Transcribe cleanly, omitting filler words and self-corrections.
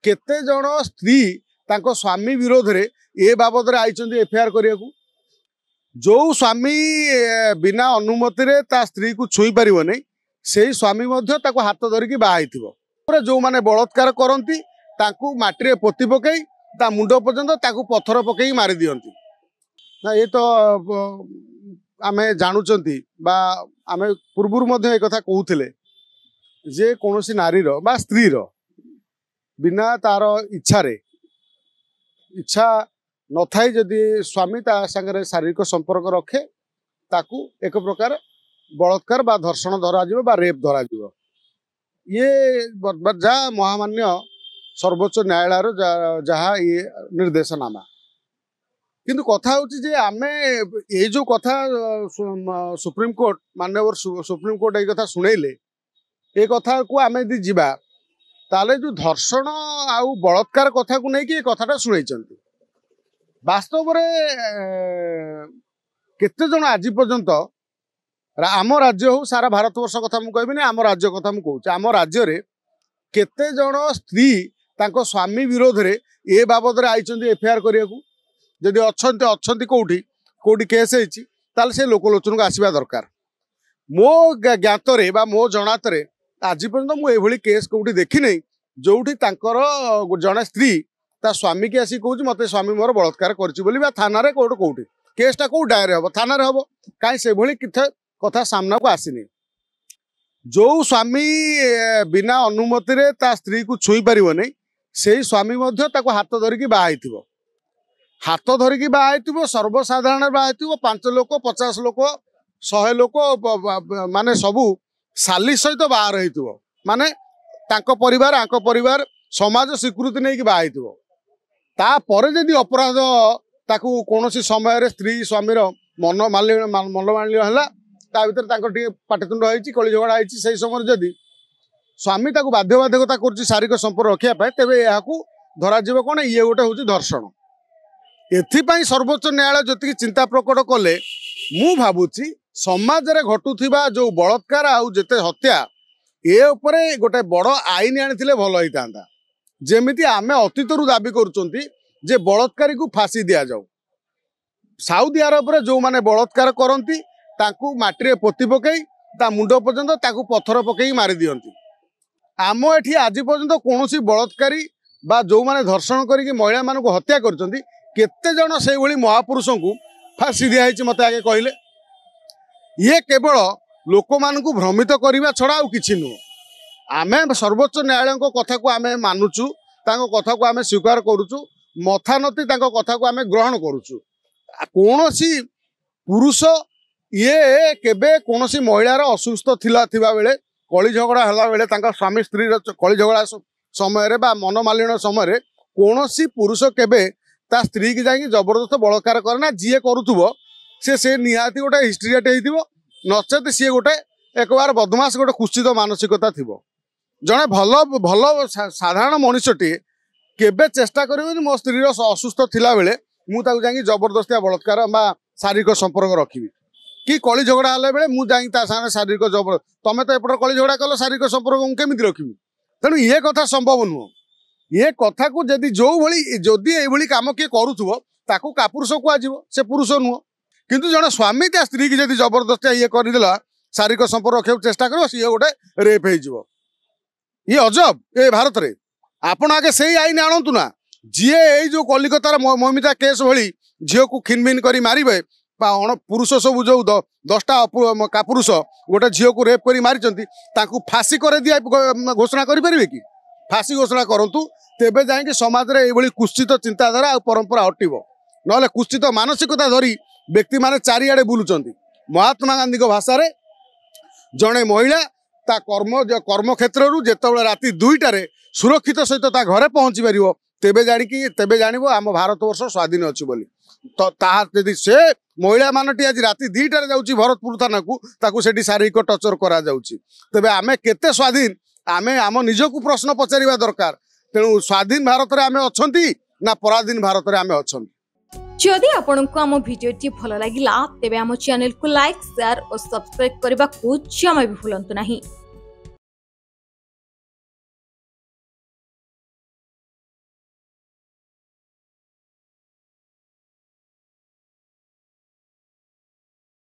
केते जण स्त्री तांको स्वामी विरोध रे ए बाबद रे आइचंदी एफआईआर करिया को जो स्वामी बिना अनुमति रे ता स्त्री को छुई परिबो नै सेही स्वामी मध्य ताको हाथ धरिकी बाहाइथिबो जो माने बलात्कार करंती तांको माटी रे पोती पकई ता मुंड पर्यंत ताको पत्थर पकई मारी दियंती ना ये तो आमे जानुचंती बा आमे पूर्वरु मध्य ए कथा कहउथिले जे कोनोसी नारी रो बा स्त्री रो बिना तार इच्छा न थाई जदि स्वामी ता संगे शारीरिक संपर्क रखे ताकू एक प्रकार बलात्कार बा धर्षण धरा जीव बा रेप धरा जीव ये जा महामान्य सर्वोच्च न्यायालय जहाँ ये निर्देशनामा किंतु कथा होची जे आमे ये जो कथा सुप्रीम कोर्ट माननीय सुप्रीम कोर्ट ये कथा सुनेले ए कथा को आमे यदि जीवा ताले जो धर्षण आउ बलात्कार कथा को नहीं कि कथाटा शुणई वास्तव केते जन आज पर्यंत आम राज्य हो सारा भारत वर्ष कथा मु कहबिनी आम राज्य कथा मु कहूँ आम राज्य रे केते जन स्त्री तांको स्वामी विरोध रे ए बाबद रे आइचंदी एफआईआर करिया को जदि अच्छंती कोठी कोठी केस हेची ताले से लोकलोचन को आसीबा दरकार मो ज्ञात रे बा मो जनात रे आज पर्यंत मु एभली केस कोठी देखि नै जोठी तांकर जने स्त्री ता स्वामी के आसी कहूँ मते स्वामी मोर बलात्कार करछि बोली बा थाना रे कोठी केसटा को डायरे हबो थाना रे हबो काई से भली कथा सामना को आसीनी जो स्वामी बिना अनुमति रे ता स्त्री को छुई परिबो नै सेही स्वामी मध्य ताको हाथ धरिकी बाहाइथिबो हाथ धरिकी बाहाइथिबो सर्वसाधारण बाहाइथिबो 5 लोक 50 लोक 100 लोक माने सबू साली सहित बाहर रहिथिबो माने तांको परिवार आंको परिवार समाज स्वीकृति नहीं कि बाहाइथिबो ता परे जदि अपराध ताकू कोनोसी समय रे स्त्री स्वामीर मनमाल्य हला ता भीतर तांको टिके पाटितुंड होईची कली झगड़ा होईची सेही समय जदि स्वामी ताकू बाध्यबाधकता करछि शारीरिक संपर्क रखिया पाए तेबे याकू धरा जीव कोन ये गोटे होची धर्षण एथिपाई सर्वोच्च न्यायालय जति चिंता प्रकट कले मु भाबुची समाज रे घटुथिबा जो बलात्कार आउ जेते हत्या ए उपरे गोटे बड़ आईन आनिथिले भलो होइतांदा जेमिति आमे अतीतरु दाबी करूचंती जे बलात्कारी को फांसी दिया जाऊ साउदी अरब रे जो माने बलात्कार करंती ताकू माटी रे पोती पकई ता मुंड पर्यंत ताकू पत्थर पकई मारी दियंती आम एठी आज पर्यंत कोनोसी बलात्कारी बा जो माने धर्षण करिके महिला मान को हत्या करचंती केते जण से भली महापुरुषों को फांसी दिया हिच मते आगे कहले ये केवल लोक मान को भ्रमित करने छड़ा आउ किछि नुह आमे सर्वोच्च न्यायालय कथा को आमे मानुचु तांको कथा को आमे स्वीकार करूचु मथानती तांको कथा को आमे ग्रहण करूचु कोनोसी पुरुष ये केबे कोनोसी महिलार असुस्थ थिबा बेले कली झगड़ा हला बेले तांका स्वामी स्त्री कली झगड़ा समय रे बा मनमालिन्य समय रे कोनोसी पुरुष केबे ता स्त्री की जाई जबरदस्त बलात्कार करना जीए करूथुबो से निहाती गोटे हिस्ट्रीटे हेतिबो नचेत सी गोटे एक बार बदमाश गोटे कुचित मानसिकता थिबो जने भल भल साधारण मनुष्यटी केबे चेष्टा करिबो मो स्त्री असुस्थ थिला बेले मु ताकू जाई जबरदस्तिया बलात्कार बा शारीरिक संपर्क रखिबी कि कली झगड़ा हले बेले मु जाई ता साने शारीरिक जबर तमे तो एपट कली झगड़ा कल शारीरिक संपर्क मु केमिति रखिबी तेणु ये कथा संभव नुह ये कथा को जदि जो भली जदि ए भली काम के करूथुबो ताकू कापुरुष को आजिबो से पुरुष नुह किंतु जने स्वामी ता स्त्री की जदि जबरदस्ती ये करदेला शारीरिक संपर्क रखा चेष्टा कर सी गोटे रेप हो ये अजब ए भारत रे आपण आगे से आईन आणतु ना जीए ये जो कलिकतार ममिता केस भली झील को खिनभिन कर मारे पुरुष सब जो 10टा कापुरुष गोटे झील को रेप कर मारी फांसी कर दिया घोषणा करें कि फांसी घोषणा करूँ तेबे जाए समाज में ये कुत्सित चिंताधारा और परंपरा हटब ना कुत्सित मानसिकता धरी व्यक्ति माने चारिआडे बुलुचंती महात्मा गांधी भाषा रे जड़े महिला ता कर्म क्षेत्र जिते राति 2टारे सुरक्षित सहित ता घरे पहुँची पार तेबे जानिबो आम भारत वर्ष स्वाधीन अच्छी बोली तो तादी से महिला मानटी आज राति 2टारे जाउची भरतपुर थाना को ताकू सेठी शारीरिक टर्चर करा जाउची तेबे आमे केते स्वाधीन आमे आम निजकू प्रश्न पचारिबा दरकार तेणु स्वाधीन भारत रे आमे अछंती ना पराधीन भारत रे आमे अछंती जदि आपंक आम भिडी भल लगा तेब आम चैनल को लाइक शेयर और सब्सक्राइब करने को जमा भी भूलु नहीं।